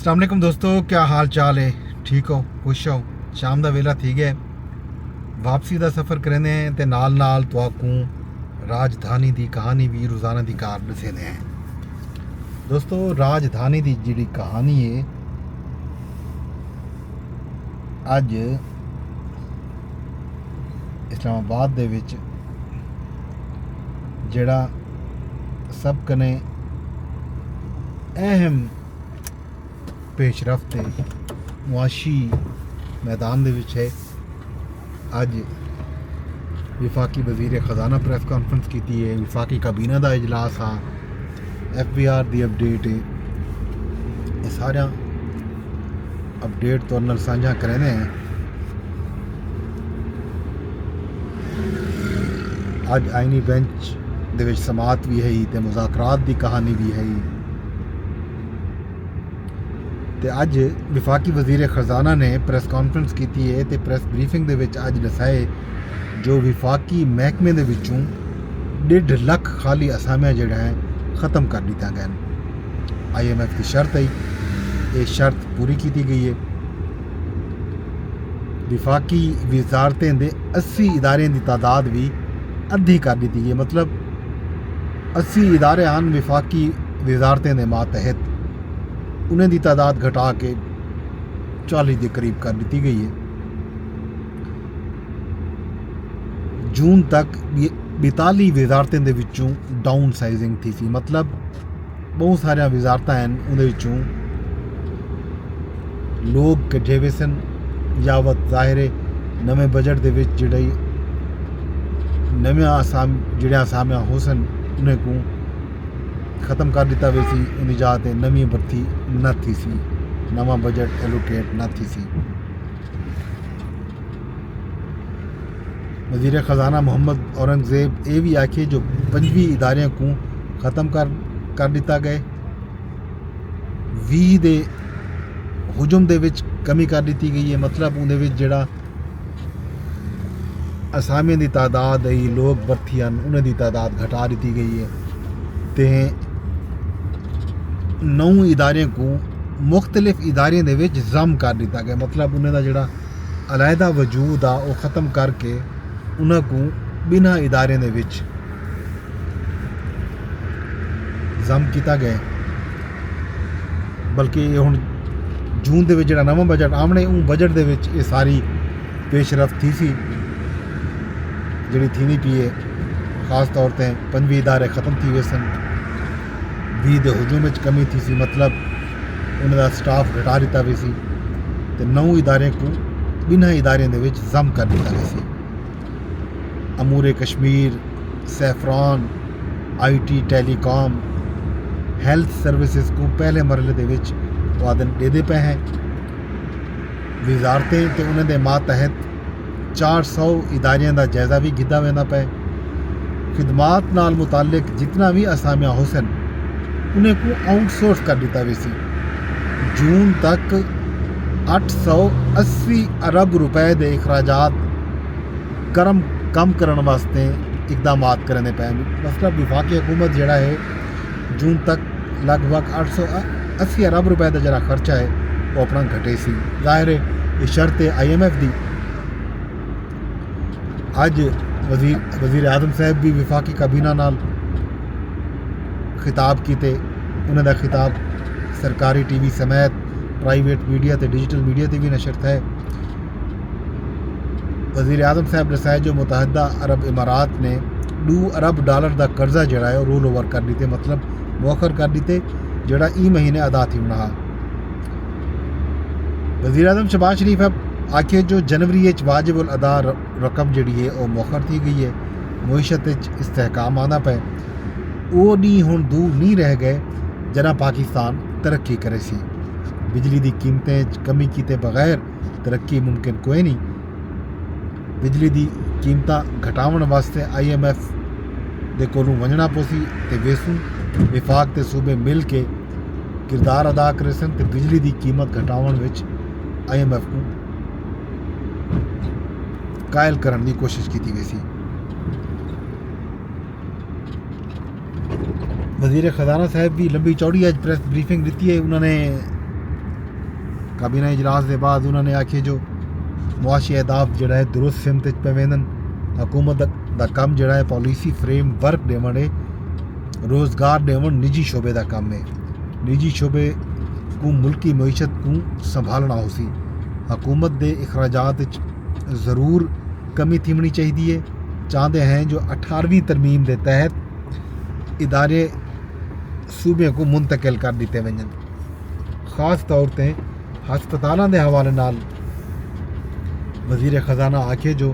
अस्सलाम वालेकुम दोस्तों, क्या हाल चाल है? ठीक हो, खुश हो? शाम का वेला थी गया, वापसी का सफ़र करेंगे तो नाल तुआकू राजधानी की कहानी भी रोज़ाना की कार दसेंदे हैं। दोस्तों, राजधानी की जी कहानी है अज इस्लामाबाद दे विच जेड़ा सब कने अहम पेशरफ्त है मुआशी मैदान दे विच है। अज विफाकी वजीर खजाना प्रेस कॉन्फ्रेंस की है, विफाकी काबीना का इजलास आ, FBR की अपडेट है। ये सारा अपडेट तो नाल साझा करेंगे हैं। अज आईनी बेंच दे विच समात भी है तो मुज़ाकरात की कहानी भी है। तो अज विफाकी वजीर खजाना ने प्रेस कॉन्फ्रेंस की है तो प्रेस ब्रीफिंग दे विच अज दसाए जो विफाकी महकमे दे विचों 1.5 लाख खाली असामियां जड़ा है ख़त्म कर दिता गया। IMF की शर्त है, ये शर्त पूरी की गई है। विफाकी वजारतें दे 80 इदारे की तादाद भी अद्धी कर दी गई है। मतलब 80 इदारे हैं विफाकी वजारतें के मातहत, उन्हें की तादाद घटा के 40 के करीब कर दी गई है। जून तक 42 वजारतें दे विचों डाउन साइजिंग थी सी। मतलब बहुत सारिया वजारत हैं उन्हें लोग कट्ठे हुए सन। यावत जाहिर है नवे बजट दे विच जिहड़े नवे असामियां हो सन उन्हें को ख़त्म कर दिता वे सी। उनकी जाते नवी भर्ती न थी सी, नवा बजट एलोकेट न थी सी। वजीर खजाना मोहम्मद औरंगजेब ये भी आखे जो 25 इदारे को ख़त्म कर दिता गए। 20 दे हुजम दे विच कमी कर दी गई है। मतलब उन्हें विच जिहड़ा असामियां की तादाद है, लोग भर्ती हैं उन्हें की तादाद घटा दी गई है। तो 9 इदारे को मुख्तलिफ इदारे दे विच जम कर दिता गया। मतलब उन्हें का जिहड़ा अलहदा वजूद आ वो ख़त्म करके उन्हें को बिना इदारे दे विच जम किया गया। बल्कि हुण जून दे विच जिहड़ा नवा बजट आमने उन बजट दे विच ये सारी पेशरफ्त थी सी जिहड़ी थी पी है। खास तौर पर 25 इदारे ख़त्म थी हुए सन, 20 दे हुजूम में कमी थी सी। मतलब उनका स्टाफ घटा दिता वे सी। तो 9 इदारे को बिना इदारे दे विच जम कर दिता वे सी। अमूर Kashmir, saffron, IT, telecom, health services को पहले मरले दे विच वादन दे पे हैं। वजारतें तो उन्होंने मातहत 400 इदारियों का जायज़ा भी गिदा वेंदा पे। खिदमात नाल मुतालिक जितना भी असामियां हो सन उन्हें को आउटसोर्स कर दिता वे सी। जून तक 880 अरब रुपए के अखराजात कम करने वास्ते इकदाम करने पे। मतलब विफाकी हुकूमत जड़ा है जून तक लगभग 880 अरब रुपए का जरा खर्चा है वो अपना घटे सी। जाहिर है ये शर्त है IMF की। अज वजीर आजम साहब भी विफाकी काबीना नाल खिताब किए। उन्होंने खिताब सरकारी TV समेत प्राइवेट मीडिया तो डिजिटल मीडिया से भी नशर है। वजीर आजम साहब ने दसाया जो मुतहदा अरब इमारात ने $2 अरब का कर्जा जड़ा है रोल ओवर कर दीते। मतलब मौखर कर दीते जड़ा ई महीने अदा थी होना। वजीर आजम शहबाज शरीफ अब आखे जो जनवरी वाजिब उल अदा रकम जड़ी है वो मौखर थी गई है। मुईशत इस्तेहकाम आना पे वो डी हुण दूर नहीं रह गए जना पाकिस्तान तरक्की करे सी। बिजली की कीमतें कमी किए बगैर तरक्की मुमकिन कोई नहीं। बिजली की कीमत घटावन वास्ते IMF दे कोलों वंजना पोसी ते वेसू विफाक ते सूबे मिल के किरदार अदा करे सन। ते बिजली की कीमत घटावन विच IMF को कायल करने की कोशिश की गई सी। वजीर खजाना साहब भी लंबी चौड़ी अज प्रेस ब्रीफिंग दी है। उन्होंने काबीना इजलास के बाद उन्होंने आखे जो मुआशी अहदाफ जोड़ा है दुरुस्त सिमत पे वेंदन हुकूमत का कम जोड़ा है पॉलिसी फ्रेम वर्क देवन है रोज़गार देवन निजी शोबे का कम है निजी शोबे को मुल्की मीशत को संभालना हो सी हुकूमत के अखराजात ज़रूर कमी थीमनी चाहिए चाहते हैं जो 18वीं तरमीम के तहत इदारे सूबे को मुंतकिल कर दिते वजन खास तौर पर हस्पतालों के हवाले नाल वजीर खजाना आखे जो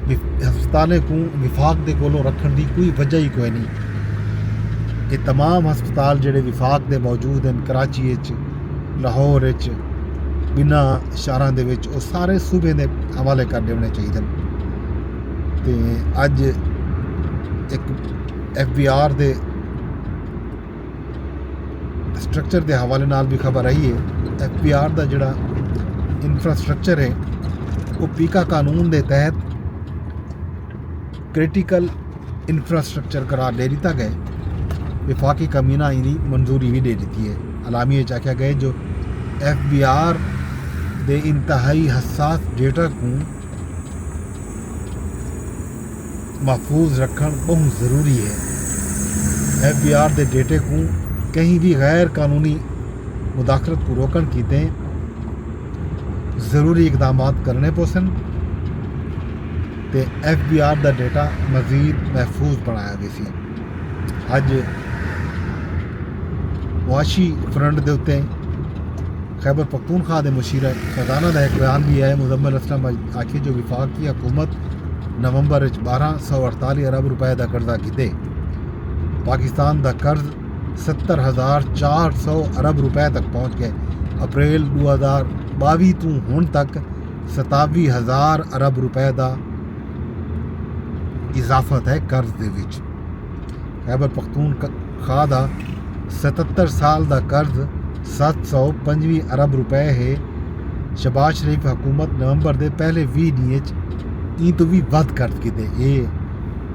हस्पतालें को विफाक के कोलों रखने की कोई वजह ही कोई नहीं ये तमाम हस्पताल जोड़े विफाक के मौजूद हैं कराची लाहौर बिना शहरों के वो सारे सूबे के हवाले कर देने चाहिए तो अज एक FBR के स्ट्रक्चर के हवाले नाल भी खबर आई है FBR का जोड़ा इंफ्रास्ट्रक्चर है वो पीका कानून के तहत क्रिटिकल इंफ्रास्ट्रक्चर करार दे दिता गया विफाकी कमीना इनी मंजूरी भी दे दी है अलामी आख्या गया जो FBR के इंतहाई हसास डेटा को महफूज रखना बहुत ज़रूरी है FBR के डेटे को कहीं भी गैर कानूनी मुदाखलत को रोकन कीते ज़रूरी इकदाम करने पोसन तो FBR का डेटा मज़ीद महफूज बनाया गया सी अज मुआशी फ्रंट के उत्ते खैबर पख्तूनख्वा के मुशीर खजाना का एक बयान भी है मुजम्मिल असलम आखिर जो विफाकी हुकूमत नवंबर 1248 अरब रुपए का कर्जा किते पाकिस्तान का कर्ज 70,400 अरब रुपए तक पहुँच गए अप्रैल 2022 तो हुण तक 27,000 अरब रुपए का इजाफत है कर्ज के विच खैबर पख्तूनख्वा का 77 साल का कर्ज 725 अरब रुपए है शहबाज शरीफ हुकूमत नवंबर के पहले 20 दिन तो भी वध कर्ज किते ये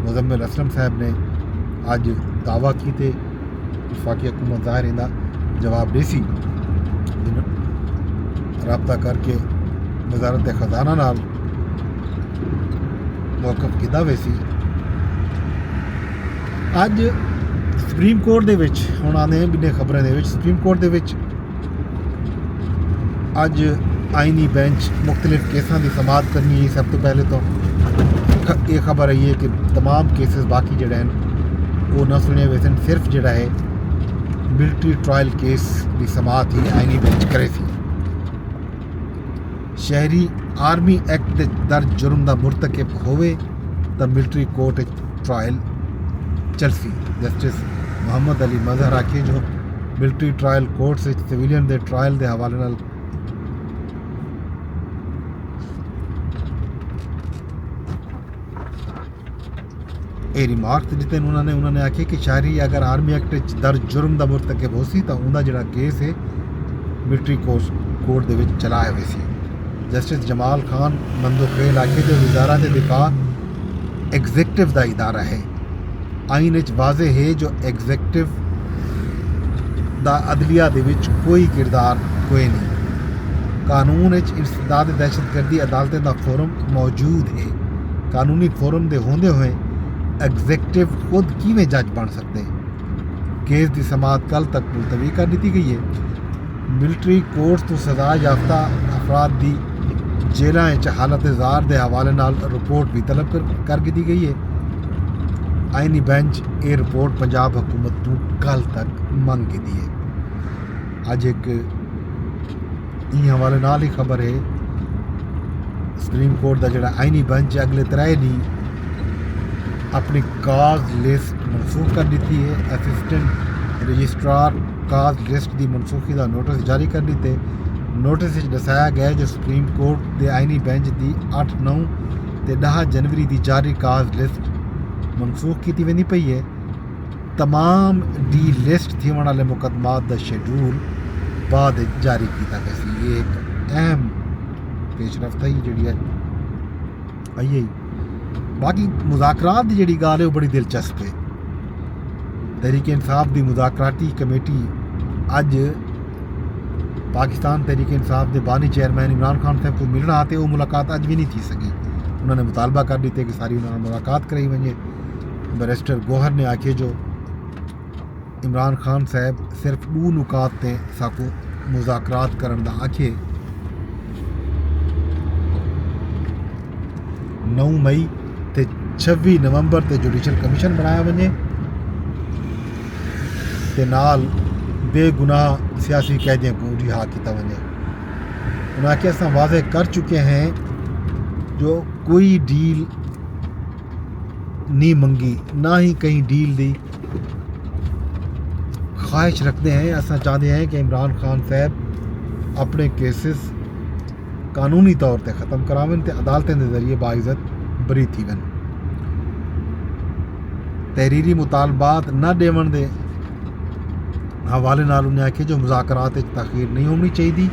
मुजम्मिल असलम साहब ने अज दावा किए वफाकी हुकूमत ज़ाहिर इनका जवाब दे सी रबता करके वजारत खजाना नाल मौकफ किया वैसी अज सुप्रीम कोर्ट दे विच हुण आने बिने खबरें दे विच सुप्रीम कोर्ट दे विच अज आईनी बेंच मुख्तलिफ केसां की समाअत करनी है सब तो पहले तो ये खबर आई है कि तमाम केसेस बाकी जोड़े हैं वो न सुने वैसे सिर्फ जोड़ा है मिलिट्री ट्रायल केस की समाअत ही आईनी बेंच करे थी शहरी आर्मी एक्ट के दर्ज जुर्म का मुरतकब होवे तो मिलिट्री कोर्ट ट्रायल चलसी जस्टिस मोहम्मद अली मजहर आखे जो मिलिट्री ट्रायल कोर्ट से सिविलियन के ट्रायल के हवाले नाल ये रिमार्क दिते उन्होंने आखे कि शहरी अगर आर्मी एक्ट दर्ज जुर्म का मुरतकब हो सी तो उनका जोड़ा केस है मिलिट्री कोर्ट के चलाया हुए सी जस्टिस जमाल खान मंदोखेल आखे जो वजारत दिफा एग्जीक्यूटिव का इदारा है आइन वाजे है जो एग्जीक्यूटिव का अदलिया दे विच कोई किरदार कोई नहीं कानून इंसदाद दहशतगर्दी अदालतें का फोरम मौजूद है कानूनी फोरम के होंदे हुए एग्जीक्यूटिव खुद किवें जज बन सकते केस की समाअत कल तक मुलतवी कर दी गई है मिलिट्री कोर्ट तो सजा याफ्ता अफराद की जेलों हालत ज़ार के हवाले नाल रिपोर्ट भी तलब कर दी गई है आईनी बेंच ये रिपोर्ट पंजाब हुकूमत को कल तक मंग की है अज एक हवाले नाल ही खबर है सुप्रीम कोर्ट का जोड़ा आईनी बेंच अगले 3 दिन अपनी काज लिस्ट मनसूख कर दी है असिस्टेंट रजिस्ट्रार काज लिस्ट की मनसूखी का नोटिस जारी कर दिते नोटिस दसाया गया जो सुप्रीम कोर्ट के आईनी बेंच की 8, 9 ते 10 जनवरी की जारी काज लिस्ट मनसूख की वेंदी पई है तमाम डी लिस्ट थीवण वाले मुकदमात का शेड्यूल बाद जारी किया गया सी ये एक अहम पेशरफ्त है जी आई है बाकी मुज़ाकरात की जी गाल है वो बड़ी दिलचस्प है तहरीक इंसाफ की मुज़ाकराती कमेटी अज पाकिस्तान तहरीक इंसाफ के बानी चेयरमैन इमरान खान साहब को मिलना आते वो मुलाकात अज भी नहीं थी सकी। उन्होंने मुतालबा कर दी कि सारी उन्होंने मुलाकात कराई वञे। बैरिस्टर गोहर ने आखे जो इमरान खान साहब सिर्फ 2 नुकात ते साकू मुज़ाकरात करन दा आखे। 9 मई ते 26 नवंबर ते जुडिशल कमीशन बनाया वञे ते नाल बेगुनाह सियासी कैदियों को रिहा किया वञे। उन्होंने आखे असां वाज़े कर चुके हैं जो कोई डील नहीं मंगी, ना ही कहीं डील दी ख्वाहिश रखते हैं। असां चाहते हैं कि इमरान खान साहब अपने केसेस कानूनी तौर पर ख़त्म करावन ते अदालतें के जरिए बाइज़्ज़त बरी थी वन। तहरीरी मुतालबात न देवन दे हवाले नाल उन्हें आखे जो मुज़ाकरात तखीर नहीं होनी चाहिए,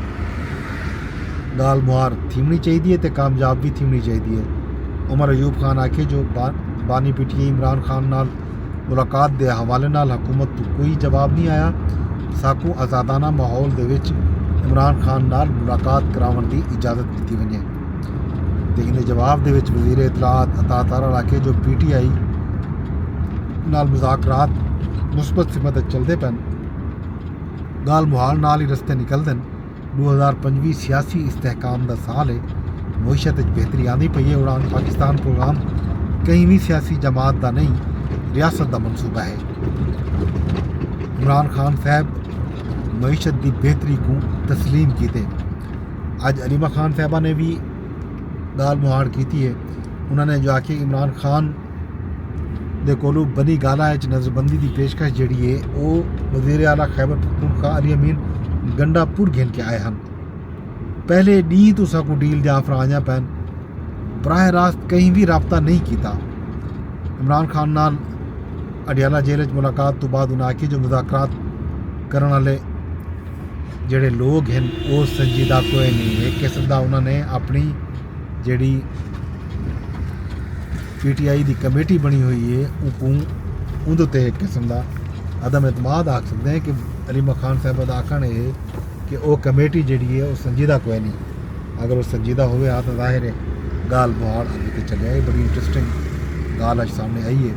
गाल मुहार थीमनी चाहिए तो कामयाब भी थीमनी चाहिए। उमर अयूब खान आखे जो बानी पीटीए इमरान खान नाल मुलाकात के हवाले नाल हुकूमत तो कोई जवाब नहीं आया। साकू आज़ादाना माहौल दे विच इमरान खान नाल मुलाकात करावन की इजाज़त दी वञे। तो इन जवाब दे विच वज़ीर इतलात अता तारा आखे जो PTI नाल मुज़ाकरात मुस्बत सिमत चलते पैन, गाल मुहाल नाल ही रस्ते निकलते हैं। 2025 सियासी इस्तेहकाम का साल है, मईशत बेहतरी आती पई है। उड़ान पाकिस्तान प्रोग्राम कहीं भी सियासी जमात का नहीं, रियासत का मनसूबा है। इमरान खान साहब मईशत की बेहतरी को तस्लीम कीते। अज अलीमा खान साहबा ने भी गाल मुहाड़ की है। उन्होंने जो आखिए इमरान खान दे कोलू बनी गाला नज़रबंदी की पेशकश जी है वो वज़ीर आला खैबर पख्तूनख्वा अली अमीन गंडापुर घेन के आए हैं। पहले डी तो साकू डील के आफर आया पैन, बराह रास्त कहीं भी रबता नहीं किया। इमरान खान नाल अडियाला जेल मुलाकात तो बाद उन्हें आखी जो मुज़ाकरात करने वाले जेडे लोग हैं वो संजीदा कोई नहीं है। एक किस्म का उन्होंने अपनी जी PTI की कमेटी बनी हुई है उन्दे ते एक किस्म का अदम एतमाद आख सकते हैं कि अलीमा खान साहब का आखना है कि वो कमेटी जी है वो संजीदा कोई नहीं। अगर वो संजीदा हो तो जाहिर है गाल मुहाड़ अगे तो चले आए। बड़ी इंटरेस्टिंग गाल अज सामने आई है।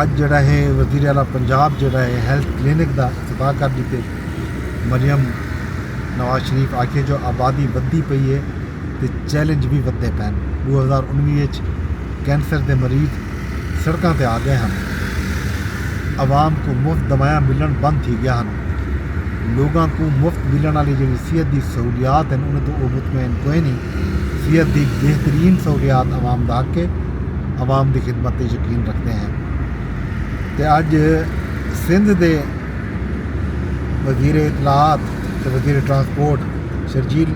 अज जड़ा है वज़ीर आला पंजाब जड़ा है हैल्थ क्लिनिक का इफ्तिताह कर दिते। मरियम नवाज शरीफ आखे जो आबादी वधी पई है तो चैलेंज भी वधे पैन। 2019 कैंसर के मरीज सड़कों पर आ गए हैं, आवाम को मुफ्त दवायां मिलन बंद थी गया हैं। लोगों को मुफ्त मिलने वाली जी सेहत की सहूलियात हैं उन्हें तो वो मुतमैन कोई नहीं। सेहत की बेहतरीन सहूलियात आवाम दा के आवाम की खिदमत यकीन रखते हैं। तो अज सिंध के वज़ीर इतलात तो वज़ीर ट्रांसपोर्ट शर्जील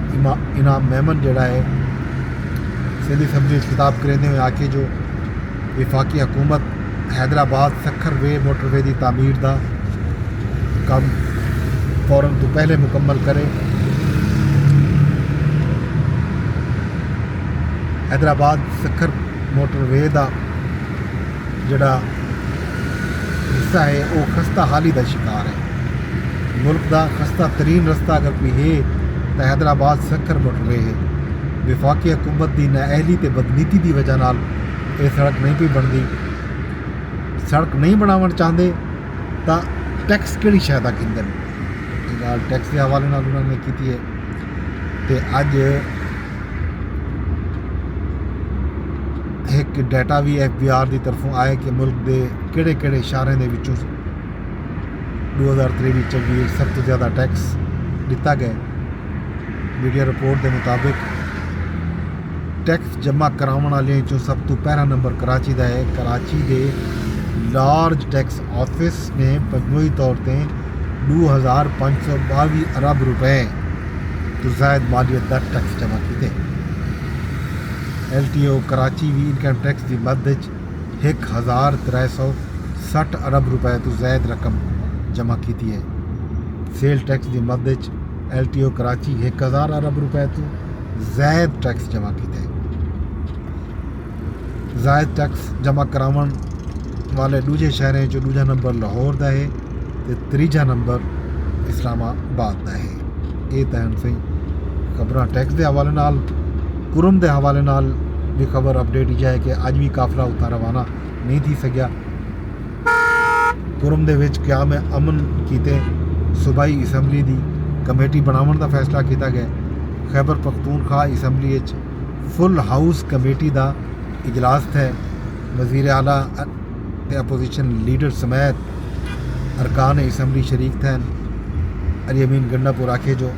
इनाम मेमन जड़ा है सिंध असम्बली खिताब करते हुए आके जो विफाकी हुकूमत हैदराबाद सखर वे मोटरवे की तामीर का काम फौरन तो पहले मुकम्मल करे। हैदराबाद सखर मोटरवे का जड़ा हिस्सा है वो खस्ता हाली का शिकार है। मुल्क का खस्ता तरीन रस्ता अगर कोई है तो हैदराबाद सखर मोटरवे है। विफाकी हुकूमत की नाअहली ते बदनीति की वजह नाल ये सड़क नहीं पी बनती। सड़क नहीं बनावन चाहते तो टैक्स कि शायद गिनते हैं। गाल टैक्स के हवाले नाल उन्होंने की है। तो अज एक डाटा भी FBR की तरफों आया कि मुल्क के किहड़े किहड़े शहरों के विचों 2023-24 सब तो ज़्यादा टैक्स दिता गया। मीडिया रिपोर्ट के मुताबिक टैक्स जमा कराने वाले चो सब तो पहला नंबर कराची का है। कराची के लार्ज टैक्स ऑफिस ने मजमूई तौर पर 2522 अरब रुपए तो ज़ायद मालियत का टैक्स जमा किए। LTO कराची भी इनकम टैक्स की मद 1360 अरब रुपए तो ज़ायद रकम जमा की है। सेल टैक्स की मद LTO कराची 1000 अरब रुपए तो ज़ायद टैक्स जमा किए। ज़ायद टैक्स जमा करावन वाले दूजे शहरों जो दूजा नंबर लाहौर का है ਤੇ ਤੀਜਾ ਨੰਬਰ ਇਸਲਾਮਾਬਾਦ ਦਾ ਹੈ। ਇਹ ਤਾਂ ਹੁਣ ਸਹੀ ਖਬਰਾਂ ਟੈਕਸ ਦੇ ਹਵਾਲੇ ਨਾਲ ਕੁਰਮ ਦੇ ਹਵਾਲੇ ਨਾਲ भी खबर अपडेट ही है कि अज भी काफिला उतना रवाना नहीं थी सकिया। कुरम दे विच क़याम अमन कीते सूबाई असैंबली दी कमेटी बनावन दा फैसला किया गया। Khyber Pakhtunkhwa assembly full house committee दा इजलास थे। वज़ीर आला ते अपोजिशन लीडर समेत अरकान असैंबली शरीक थे। अलीमीन गंडापुर आखे जो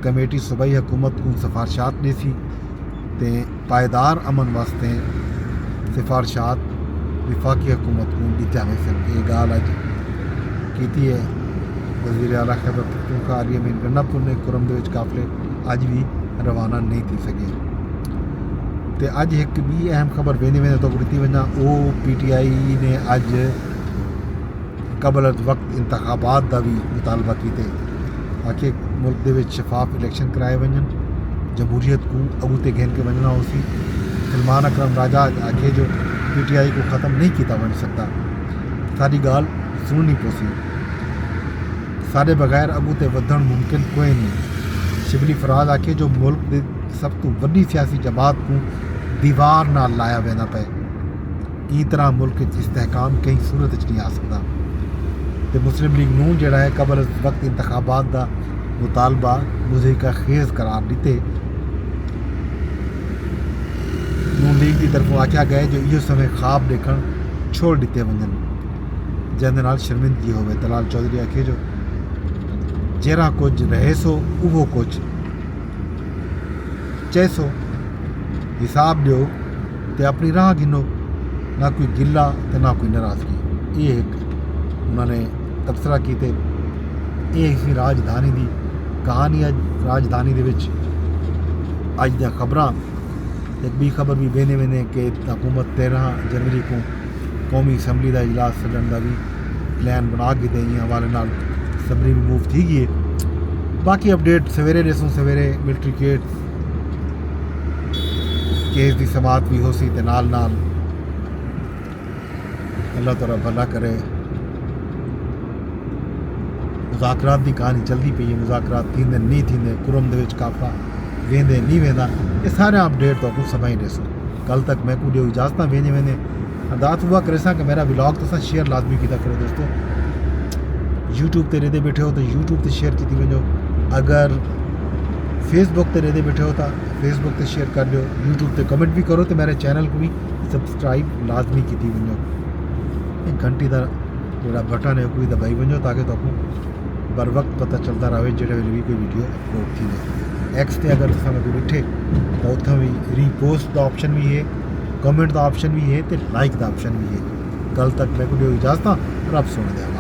कमेटी सूबाई हुकूमत को सिफारशात दी सी ते पायदार अमन वास्ते सिफारशात विफाकी हुकूमत को दिता में सन। ये गाल अज की है वज़ीर आला खैबर पख्तूनख्वा अलीमीन गंडापुर ने कुरम दे विच काफिले अज भी रवाना नहीं थी सके। तो अज एक भी अहम खबर वेंदे वेंदे तो दी वञा ओ PTI ने अज कबल वक्त इंतखाबात का भी मुतालबा किए। आखिर मुल्क दे विच शफाफ इलैक्शन कराए वञन, जमहूरीत को अगूते घेन के वजना हो सी। सलमान अकरम राजा आखे जो PTI को ख़त्म नहीं किया बन सकता। सारी गाल सुननी पोसी, सारे बगैर अगूते वधण मुमकिन कोई नहीं। शिबली फराज आखे जो मुल्क दे सब तो वड्डी सियासी जमात को दीवार नाल लाया वेंदा पे। ई तरह मुल्क इस्तेहकाम कई सूरत नहीं आ सकता। तो मुस्लिम लीग नूं जिहड़ा है कबल वक्त इंतखाबात का मुतालबा मुज़ीका खेज़ करार दिते। नून लीग की तरफों आख्या गया जो इहो समय ख्वाब देखण छोड़ दिते वञन जंहिंदे नाल शर्मिंदगी होवे। तलाल चौधरी आखे जो जहिड़ा कुछ रहे सो उहो कुछ चए सो, हिसाब ॾियो ते अपनी राह गिनो, ना कोई गिला ते ना कोई नाराज़गी। ये एक उन्होंने तबसरा किए। ये इसी राजधानी की कहानी अज राजधानी दे विच अज दी खबरां। एक भी खबर भी वेंदे वेंदे कि हुकूमत 13 जनवरी को कौमी असैंबली का इजलास सदन का भी प्लान बना के दे हवाले नाल असैंबली भी मूव थी गई है। बाकी अपडेट सवेरे ॾिसूं, सवेरे मिलिट्री केस की समात भी हो सी ते नाल नाल अल्लाह ताला भला करे। मुज़ाकरात की कहानी चलती पई है, मुज़ाकरात थींदे नहीं थींदे, कुरम दे विच काफिला वेंदे नहीं वेंदा, ये सारे अपडेट तो कुछ समय ॾिसो। कल तक मैं को ॾियो इजाज़त वेंदे वेंदे अरदास हुआ करे सा कि मेरा ब्लॉग तो शेयर लाजमी किया करो दोस्तों। यूट्यूब ते रेदे बैठे हो तो यूट्यूब ते शेयर की वजो, अगर फेसबुक ते रेदे बैठे हो तो फेसबुक ते शेयर कर लो, यूट्यूब ते कमेंट भी करो तो मेरे चैनल को भी सब्सक्राइब लाजमी की वजो। घंटी का जोड़ा बटन है कोई दबाई वजो ताकि तो बर वक्त पता चलता रहे जो भी कोई वीडियो अपलोड थी है। एक्स ते अगर तुम कोई ॾिठे तो उतना भी रीपोस्ट का ऑप्शन भी है, कमेंट का ऑप्शन भी है, तो लाइक का ऑप्शन भी है। कल तक मैं को इजाज़त रब सुन दिया।